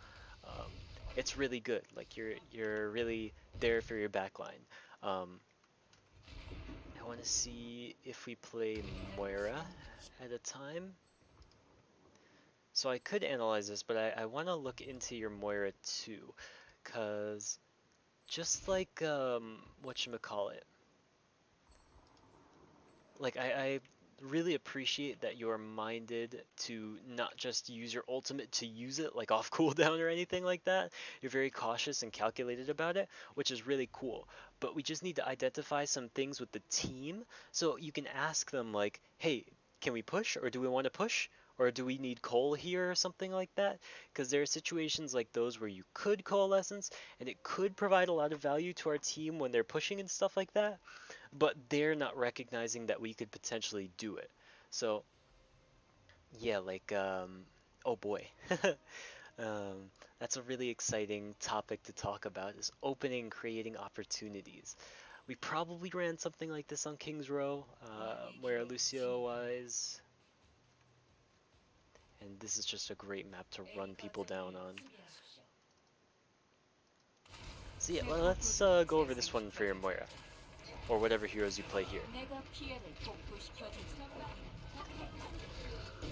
It's really good. Like, you're really there for your backline. I want to see if we play Moira at a time. So I could analyze this, but I want to look into your Moira too, cause just like whatchamacallit, like I really appreciate that you're minded to not just use your ultimate to use it like off cooldown or anything like that. You're very cautious and calculated about it, which is really cool. But we just need to identify some things with the team, so you can ask them like, hey, can we push, or do we want to push, or do we need coal here or something like that? Because there are situations like those where you could coalescence and it could provide a lot of value to our team when they're pushing and stuff like that, but they're not recognizing that we could potentially do it. So yeah, like oh boy. um, that's a really exciting topic to talk about, is opening, creating opportunities. We probably ran something like this on King's Row, where Lucio was, and this is just a great map to run people down on. So yeah, let's go over this one for your Moira, or whatever heroes you play here.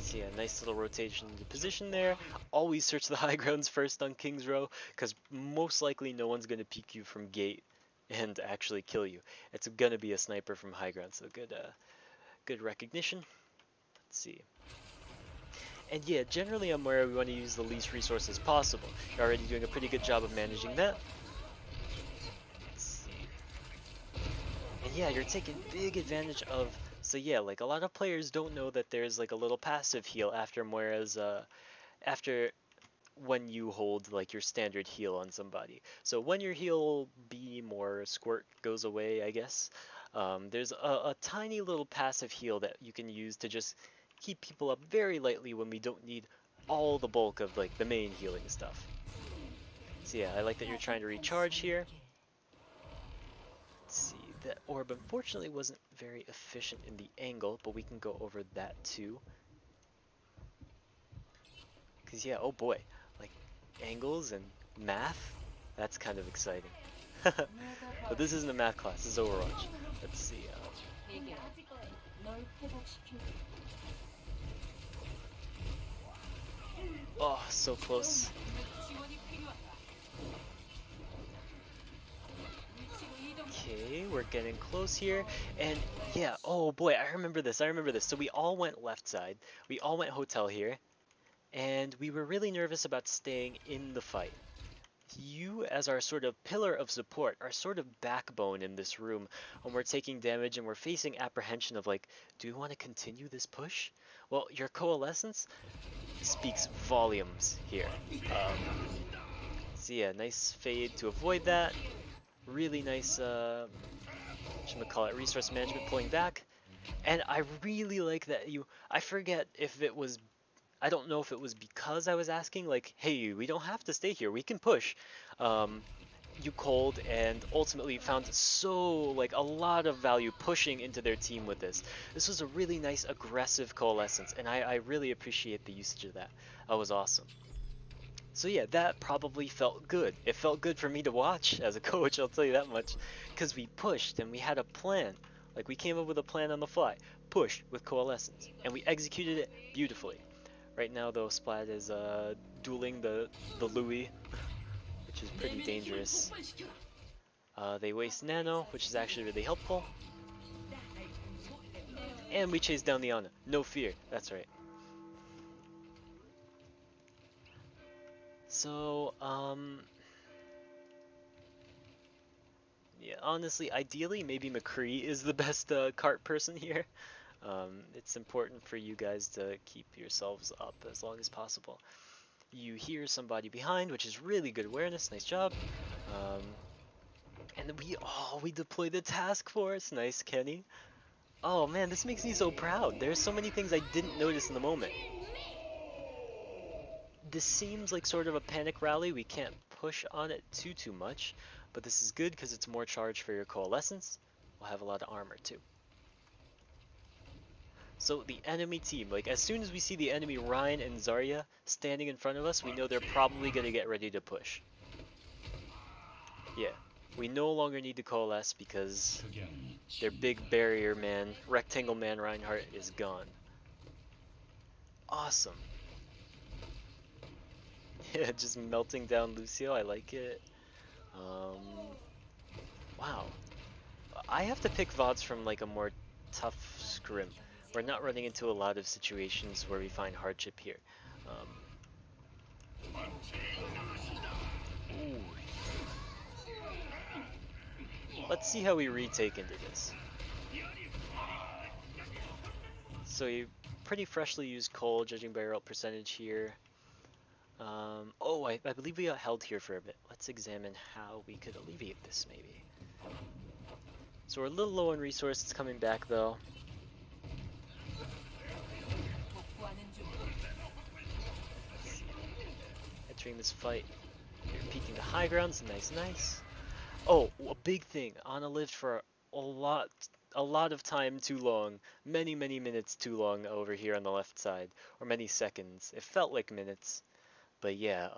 So yeah, nice little rotation into position there. Always search the high grounds first on King's Row, because most likely no one's going to peek you from gate and actually kill you. It's going to be a sniper from high ground, so good recognition. Let's see. And yeah, generally on Moira we want to use the least resources possible. You're already doing a pretty good job of managing that. Let's see. And yeah, you're taking big advantage of... So yeah, like a lot of players don't know that there's like a little passive heal after Moira's, after when you hold like your standard heal on somebody. So when your heal beam or squirt goes away, I guess, there's a tiny little passive heal that you can use to just keep people up very lightly when we don't need all the bulk of like the main healing stuff. So yeah, I like that you're trying to recharge here. Let's see, that orb unfortunately wasn't very efficient in the angle, but we can go over that too. Cause yeah, oh boy, like angles and math, that's kind of exciting. But this isn't a math class, this is Overwatch. Let's see, Oh, so close. Okay, we're getting close here, and yeah, oh boy, I remember this, So we all went left side, we all went hotel here, and we were really nervous about staying in the fight. You, as our sort of pillar of support, our sort of backbone in this room, when we're taking damage and we're facing apprehension of like, do we want to continue this push? Well, your coalescence speaks volumes here. So yeah, nice fade to avoid that. Really nice, resource management pulling back. And I really like that I forget if it was, I don't know if it was because I was asking, like, hey, we don't have to stay here, we can push. You called and ultimately found like a lot of value pushing into their team with this. This was a really nice aggressive coalescence, and I really appreciate the usage of that. That was awesome. So yeah, that probably felt good. It felt good for me to watch as a coach, I'll tell you that much, because we pushed and we had a plan. Like, we came up with a plan on the fly. Push with coalescence, and we executed it beautifully. Right now, though, Splat is dueling the Louis, which is pretty dangerous. They waste Nano, which is actually really helpful. And we chase down the Ana. No fear, that's right. So, yeah, honestly, ideally, maybe McCree is the best cart person here. It's important for you guys to keep yourselves up as long as possible. You hear somebody behind, which is really good awareness. Nice job. And we deploy the task force. Nice, Kenny. Oh man, this makes me so proud. There's so many things I didn't notice in the moment. This seems like sort of a panic rally. We can't push on it too much, but this is good because it's more charge for your coalescence. We'll have a lot of armor too. So the enemy team, like as soon as we see the enemy Ryan and Zarya standing in front of us, we know they're probably going to get ready to push. Yeah, we no longer need to coalesce because their big barrier man, rectangle man Reinhardt is gone. Awesome. Yeah, just melting down Lucio, I like it. Wow. I have to pick VODs from like a more tough scrim. We're not running into a lot of situations where we find hardship here. Let's see how we retake into this. So you pretty freshly used coal, judging by your ult percentage here. I believe we got held here for a bit. Let's examine how we could alleviate this, maybe. So we're a little low on resources coming back, though. Entering this fight, you're peeking the high grounds. Nice. Oh, a big thing. Ana lived for a lot of time too long. Many minutes too long over here on the left side, or many seconds. It felt like minutes. But yeah,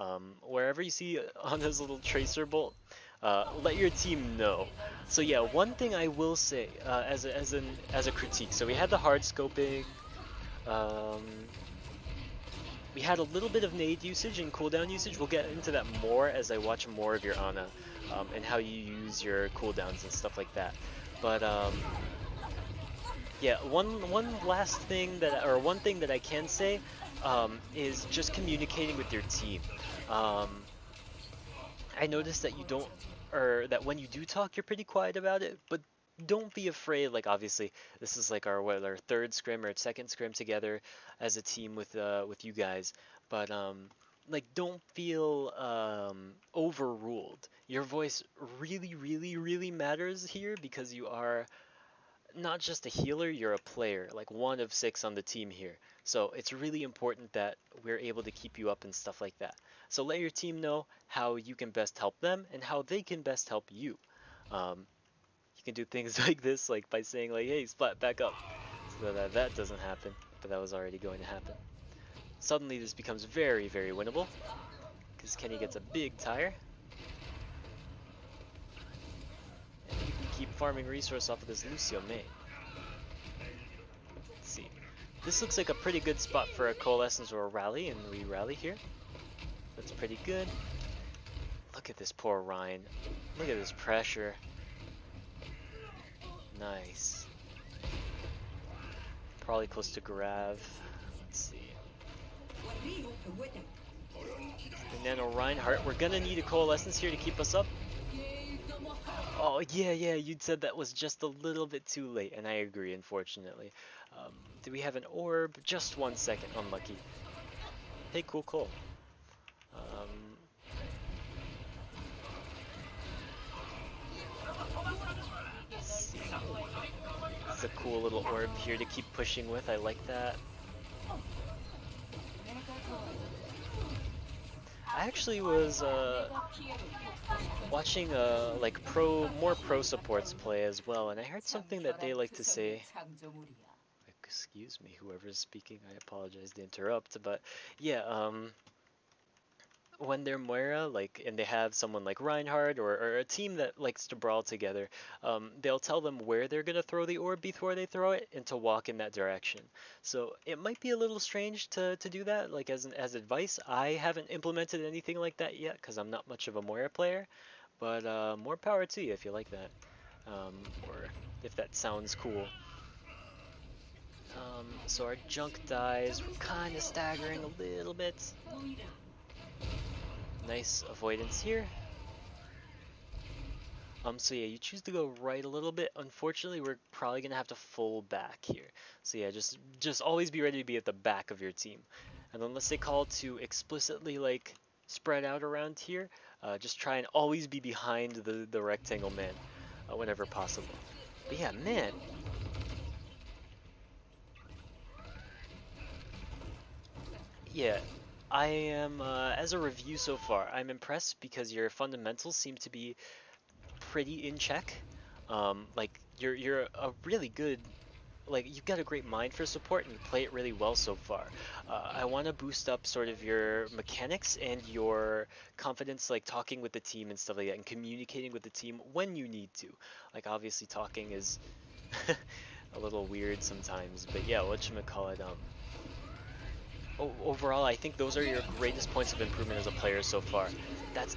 wherever you see Ana's little tracer bolt, let your team know. So yeah, one thing I will say as a critique. So we had the hard scoping. We had a little bit of nade usage and cooldown usage. We'll get into that more as I watch more of your Ana and how you use your cooldowns and stuff like that. But yeah, one last thing one thing that I can say is just communicating with your team. I noticed that that when you do talk, you're pretty quiet about it, but don't be afraid. Like, obviously, this is like our third scrim or second scrim together as a team with you guys, but like, don't feel overruled. Your voice really matters here because you are not just a healer, you're a player, like one of 6 on the team here. So it's really important that we're able to keep you up and stuff like that. So let your team know how you can best help them and how they can best help you. You can do things like this, like by saying like, hey, Splat, back up. So that doesn't happen, but that was already going to happen. Suddenly this becomes very winnable, because Kenny gets a big tire. And you can keep farming resource off of this Lucio main. This looks like a pretty good spot for a coalescence or a rally, and we rally here. That's pretty good. Look at this poor Ryan. Look at this pressure. Nice. Probably close to Grav. Let's see. The Nano Reinhardt. We're gonna need a coalescence here to keep us up. Oh, yeah, you'd said that was just a little bit too late, and I agree, unfortunately. Do we have an orb? Just 1 second. Unlucky. Hey, cool. Let's see. It's a cool little orb here to keep pushing with. I like that. I actually was watching like more pro supports play as well, and I heard something that they like to say. Excuse me, whoever's speaking, I apologize to interrupt, but yeah, when they're Moira, like, and they have someone like Reinhardt or a team that likes to brawl together, they'll tell them where they're gonna throw the orb before they throw it and to walk in that direction. So it might be a little strange to do that, like as advice. I haven't implemented anything like that yet because I'm not much of a Moira player, but more power to you if you like that, or if that sounds cool. So our junk dies. We're kind of staggering a little bit. Nice avoidance here. So yeah, you choose to go right a little bit. Unfortunately, we're probably gonna have to full back here. So yeah, just always be ready to be at the back of your team. And unless they call to explicitly like spread out around here, just try and always be behind the rectangle man whenever possible. But yeah, man. Yeah, I am, as a review so far, I'm impressed because your fundamentals seem to be pretty in check. Like, you're a really good, like, you've got a great mind for support and you play it really well so far. I want to boost up sort of your mechanics and your confidence, like talking with the team and stuff like that, and communicating with the team when you need to. Like, obviously talking is a little weird sometimes, but yeah, whatchamacallit, overall, I think those are your greatest points of improvement as a player so far. That's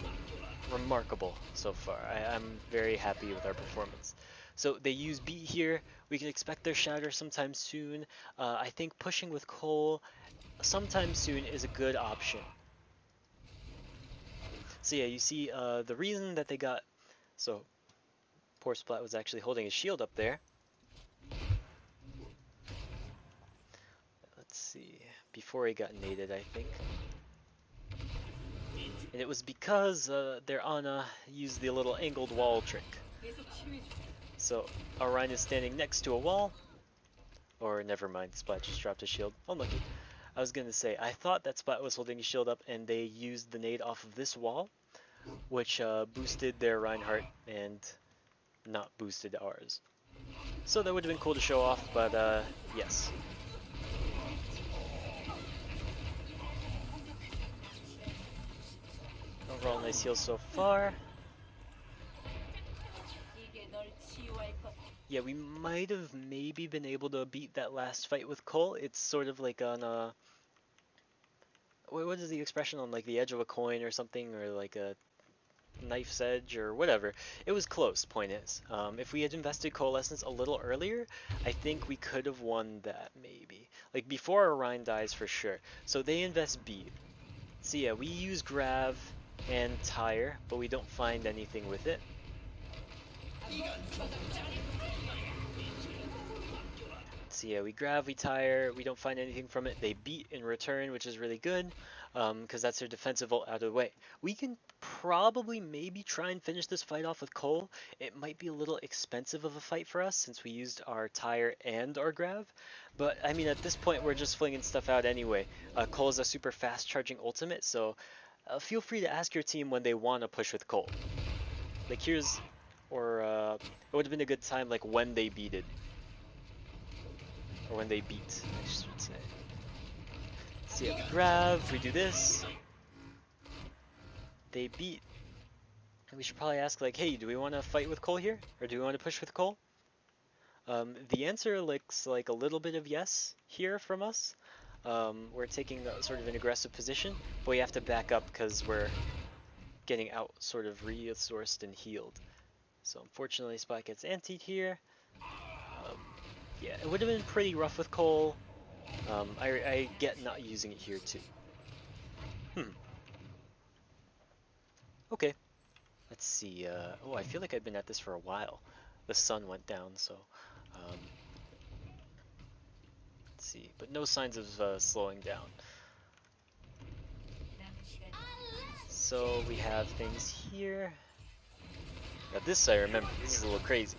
remarkable so far. I'm very happy with our performance. So they use beat here. We can expect their shatter sometime soon. I think pushing with Cole sometime soon is a good option. So yeah, you see the reason that they got... So poor Splat was actually holding his shield up there. Let's see. Before he got naded, I think. And it was because their Ana used the little angled wall trick. So Orion is standing next to a wall. Or never mind, Splat just dropped his shield. Unlucky. I was gonna say, I thought that Splat was holding his shield up and they used the nade off of this wall, which boosted their Reinhardt and not boosted ours. So that would have been cool to show off, but yes. Overall, nice heal so far. Yeah, we might have maybe been able to beat that last fight with Cole. It's sort of like on a... What is the expression? On like the edge of a coin or something, or like a knife's edge or whatever. It was close, point is. If we had invested Coalescence a little earlier, I think we could have won that maybe. Like before Orion dies for sure. So they invest B. So yeah, we use Grav and Tire, but we don't find anything with it. So yeah, we Grav, we Tire, we don't find anything from it. They beat in return, which is really good, because that's their defensive ult out of the way. We can probably maybe try and finish this fight off with Cole. It might be a little expensive of a fight for us since we used our Tire and our Grav, but I mean at this point we're just flinging stuff out anyway. Cole is a super fast charging ultimate, so feel free to ask your team when they want to push with Cole. Like here's, or it would have been a good time like when they beat it. Or when they beat, I should say. So yeah, we Grav, we do this. They beat. And we should probably ask like, hey, do we want to fight with Cole here? Or do we want to push with Cole? The answer looks like a little bit of yes here from us. We're taking sort of an aggressive position, but we have to back up because we're getting out sort of resourced and healed. So unfortunately, Spot gets antied here. Um, yeah, it would have been pretty rough with Cole. I get not using it here too. Okay, let's see. Oh, I feel like I've been at this for a while. The sun went down, so let's see. But no signs of slowing down. So we have things here. Now this I remember. This is a little crazy.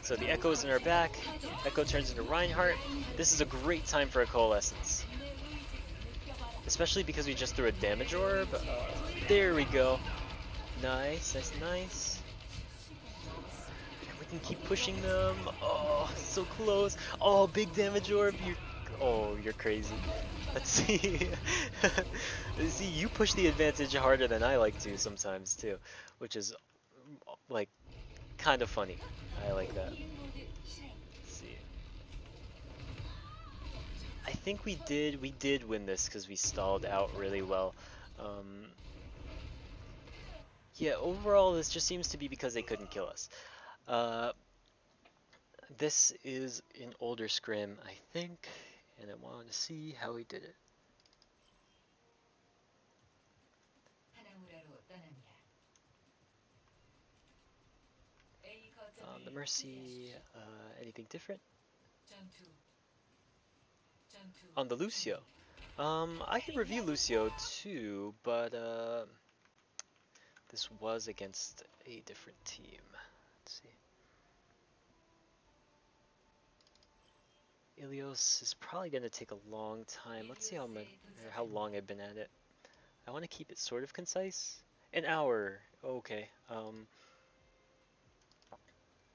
So the Echo's in our back. Echo turns into Reinhardt. This is a great time for a Coalescence. Especially because we just threw a damage orb. There we go. Nice, that's nice. We can keep pushing them. Oh, so close. Oh, big damage orb. You're crazy. Let's see. See, you push the advantage harder than I like to sometimes too, which is like kind of funny. I like that. Let's see. I think we did win this because we stalled out really well. Yeah, overall this just seems to be because they couldn't kill us. This is an older scrim, I think, and I wanted to see how he did it. The Mercy, anything different? On the Lucio. I can review Lucio too, but this was against a different team. Let's see. Ilios is probably going to take a long time. Let's see how long I've been at it. I want to keep it sort of concise. An hour. Okay.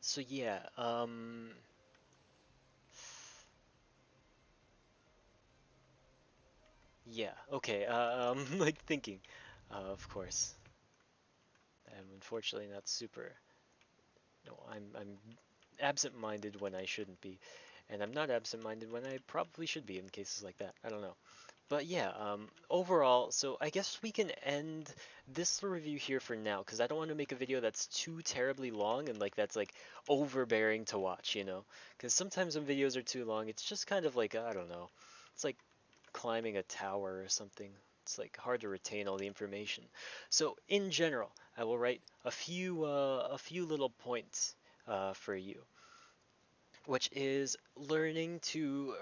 So yeah. Yeah. Okay. Like thinking. Of course. I'm unfortunately not super. No, I'm absent-minded when I shouldn't be, and I'm not absent-minded when I probably should be in cases like that. I don't know. But yeah, overall, so I guess we can end this review here for now, because I don't want to make a video that's too terribly long and like that's like overbearing to watch, you know? Because sometimes when videos are too long, it's just kind of like, I don't know, it's like climbing a tower or something. It's like hard to retain all the information. So in general, I will write a few little points for you, which is learning to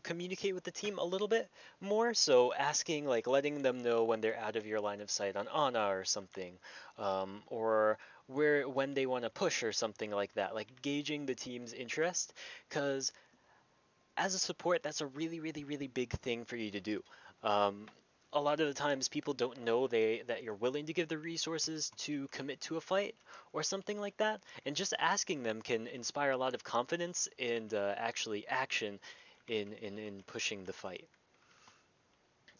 communicate with the team a little bit more. So asking, like letting them know when they're out of your line of sight on Ana or something, or when they want to push or something like that. Like gauging the team's interest, because as a support, that's a really, really, really big thing for you to do. A lot of the times people don't know that you're willing to give the resources to commit to a fight or something like that, and just asking them can inspire a lot of confidence and actually action in pushing the fight.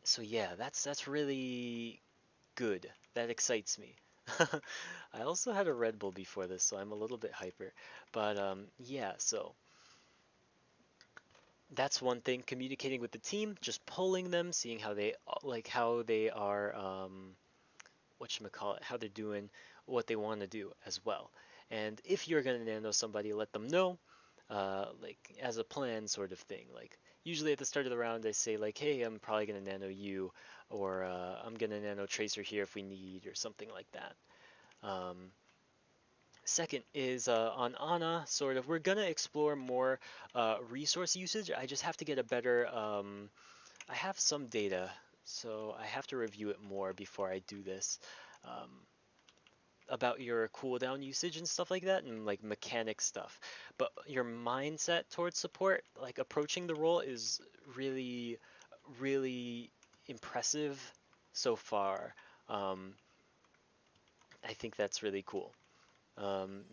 So yeah, that's really good. That excites me. I also had a Red Bull before this, so I'm a little bit hyper. But yeah, so that's one thing. Communicating with the team, just polling them, seeing how they are, whatchamacallit, how they're doing, what they want to do as well. And if you're gonna nano somebody, let them know, like as a plan sort of thing. Like usually at the start of the round, I say like, hey, I'm probably gonna nano you, or I'm gonna nano Tracer here if we need, or something like that. Second is on Ana, sort of, we're gonna explore more resource usage. I just have to get a better, I have some data, so I have to review it more before I do this, um, about your cooldown usage and stuff like that, and like mechanic stuff. But your mindset towards support, like approaching the role, is really, really impressive so far. Um, I think that's really cool.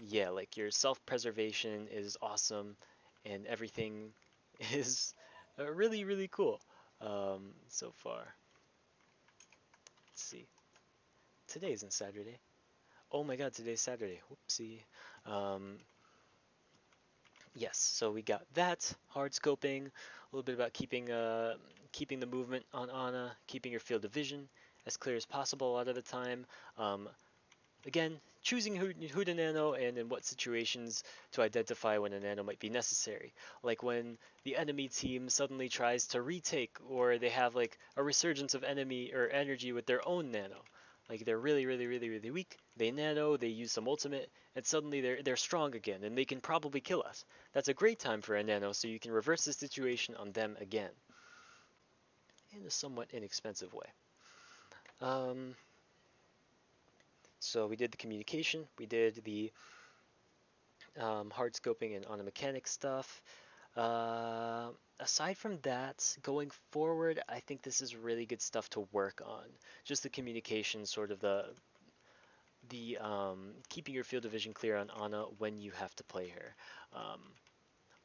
Yeah, like your self-preservation is awesome, and everything is really, really cool so far. Let's see. Today isn't Saturday. Oh my God, today's Saturday. Whoopsie. Um, yes, so we got that hard scoping, a little bit about keeping the movement on Ana, keeping your field of vision as clear as possible a lot of the time. Um, Again, choosing who to nano and in what situations to identify when a nano might be necessary. Like when the enemy team suddenly tries to retake, or they have like a resurgence of enemy or energy with their own nano. Like they're really, really, really, really weak. They nano, they use some ultimate, and suddenly they're strong again, and they can probably kill us. That's a great time for a nano, so you can reverse the situation on them again, in a somewhat inexpensive way. Um, so we did the communication, we did the hard scoping and on the mechanic stuff. Aside from that, going forward, I think this is really good stuff to work on. Just the communication, sort of the keeping your field of vision clear on Ana when you have to play her. Um,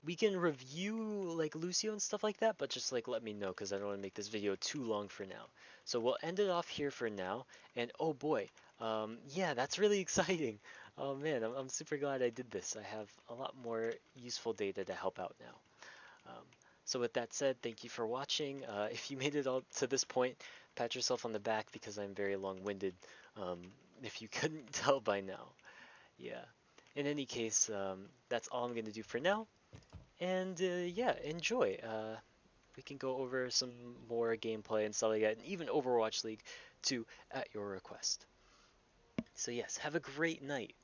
we can review like Lucio and stuff like that, but just like let me know because I don't want to make this video too long for now. So we'll end it off here for now. And oh boy, yeah, that's really exciting. Oh man, I'm super glad I did this. I have a lot more useful data to help out now. So with that said, thank you for watching. If you made it all to this point, pat yourself on the back because I'm very long-winded. Um, if you couldn't tell by now, yeah. In any case, that's all I'm going to do for now. And yeah, enjoy. We can go over some more gameplay and stuff like that, and even Overwatch League 2 at your request. So yes, have a great night.